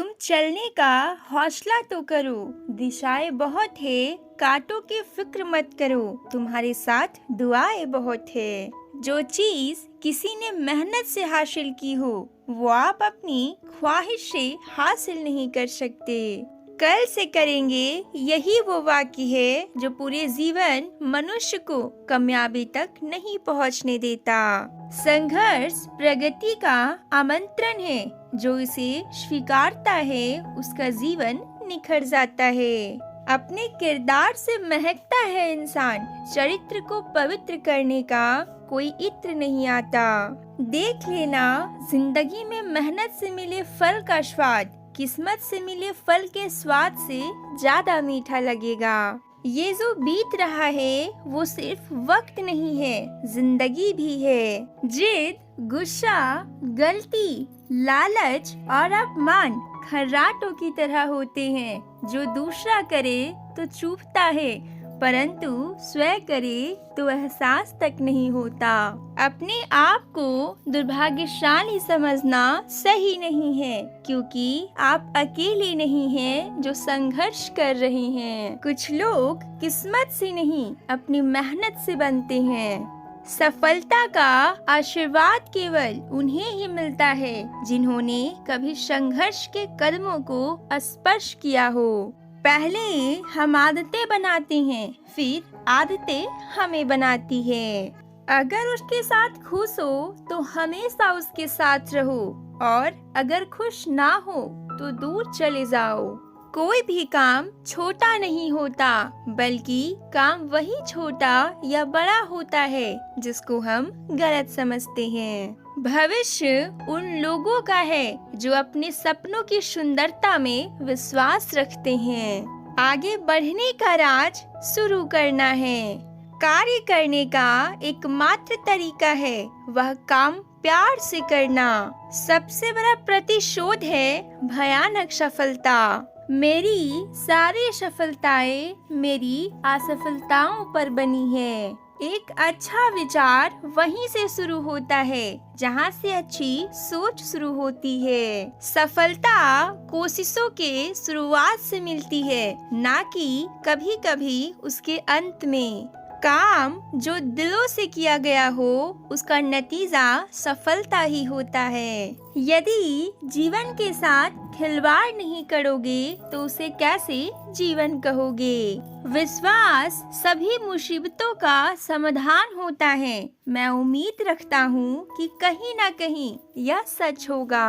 तुम चलने का हौसला तो करो, दिशाएं बहुत है, कांटों की फिक्र मत करो, तुम्हारे साथ दुआएं बहुत है। जो चीज किसी ने मेहनत से हासिल की हो, वो आप अपनी ख्वाहिश से हासिल नहीं कर सकते। कल से करेंगे, यही वो वाक्य है जो पूरे जीवन मनुष्य को कामयाबी तक नहीं पहुंचने देता। संघर्ष प्रगति का आमंत्रण है, जो इसे स्वीकारता है उसका जीवन निखर जाता है। अपने किरदार से महकता है इंसान, चरित्र को पवित्र करने का कोई इत्र नहीं आता। देख लेना, जिंदगी में मेहनत से मिले फल का स्वाद किस्मत से मिले फल के स्वाद से ज्यादा मीठा लगेगा। ये जो बीत रहा है वो सिर्फ वक्त नहीं है, जिंदगी भी है। जिद, गुस्सा, गलती, लालच और अपमान खर्राटों की तरह होते हैं, जो दूसरा करे तो चुभता है, परंतु स्वयं करे तो एहसास तक नहीं होता। अपने आप को दुर्भाग्यशाली समझना सही नहीं है, क्योंकि आप अकेले नहीं हैं जो संघर्ष कर रहे हैं। कुछ लोग किस्मत से नहीं, अपनी मेहनत से बनते हैं। सफलता का आशीर्वाद केवल उन्हें ही मिलता है जिन्होंने कभी संघर्ष के कदमों को स्पर्श किया हो। पहले हम आदतें बनाते हैं, फिर आदतें हमें बनाती है। अगर उसके साथ खुश हो तो हमेशा उसके साथ रहो, और अगर खुश ना हो तो दूर चले जाओ। कोई भी काम छोटा नहीं होता, बल्कि काम वही छोटा या बड़ा होता है जिसको हम गलत समझते हैं। भविष्य उन लोगों का है जो अपने सपनों की सुंदरता में विश्वास रखते हैं। आगे बढ़ने का राज शुरू करना है। कार्य करने का एकमात्र तरीका है वह काम प्यार से करना। सबसे बड़ा प्रतिशोध है भयानक सफलता। मेरी सारी सफलताएं मेरी असफलताओं पर बनी है। एक अच्छा विचार वहीं से शुरू होता है जहाँ से अच्छी सोच शुरू होती है। सफलता कोशिशों के शुरुआत से मिलती है, ना कि कभी कभी उसके अंत में। काम जो दिलों से किया गया हो, उसका नतीजा सफलता ही होता है। यदि जीवन के साथ खिलवाड़ नहीं करोगे तो उसे कैसे जीवन कहोगे। विश्वास सभी मुसीबतों का समाधान होता है। मैं उम्मीद रखता हूँ कि कहीं ना कहीं यह सच होगा।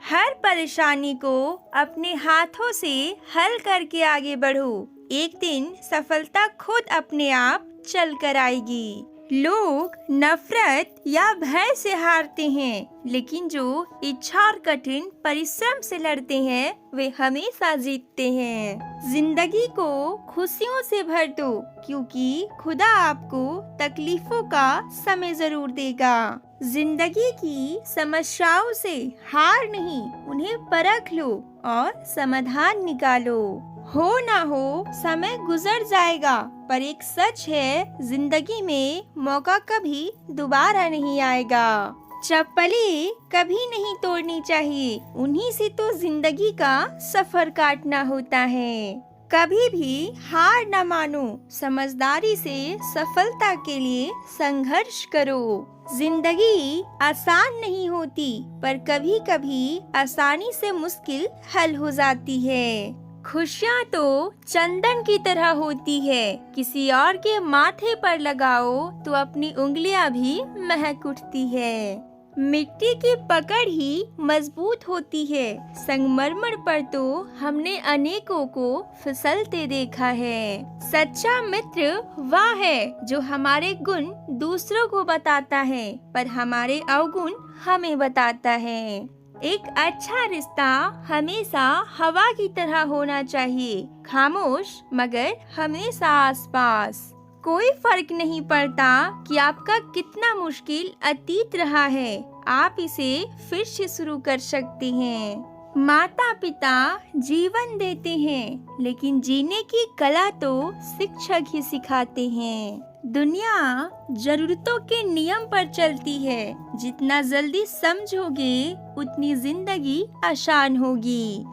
हर परेशानी को अपने हाथों से हल करके आगे बढ़ो, एक दिन सफलता खुद अपने आप चल कर आएगी। लोग नफरत या भय से हारते हैं, लेकिन जो इच्छा और कठिन परिश्रम से लड़ते हैं वे हमेशा जीतते हैं। जिंदगी को खुशियों से भर दो, क्योंकि खुदा आपको तकलीफों का समय जरूर देगा। जिंदगी की समस्याओं से हार नहीं, उन्हें परख लो और समाधान निकालो। हो ना हो समय गुजर जाएगा, पर एक सच है, जिंदगी में मौका कभी दोबारा नहीं आएगा। चप्पलें कभी नहीं तोड़नी चाहिए, उन्हीं से तो जिंदगी का सफर काटना होता है। कभी भी हार न मानो, समझदारी से सफलता के लिए संघर्ष करो। जिंदगी आसान नहीं होती, पर कभी कभी आसानी से मुश्किल हल हो जाती है। खुशियाँ तो चंदन की तरह होती है, किसी और के माथे पर लगाओ तो अपनी उंगलियां भी महक उठती है। मिट्टी की पकड़ ही मजबूत होती है, संगमरमर पर तो हमने अनेकों को फिसलते देखा है। सच्चा मित्र वह है जो हमारे गुण दूसरों को बताता है, पर हमारे अवगुण हमें बताता है। एक अच्छा रिश्ता हमेशा हवा की तरह होना चाहिए, खामोश मगर हमेशा आसपास। कोई फर्क नहीं पड़ता कि आपका कितना मुश्किल अतीत रहा है, आप इसे फिर से शुरू कर सकते हैं। माता पिता जीवन देते हैं, लेकिन जीने की कला तो शिक्षक ही सिखाते हैं। दुनिया जरूरतों के नियम पर चलती है, जितना जल्दी समझोगे उतनी जिंदगी आसान होगी।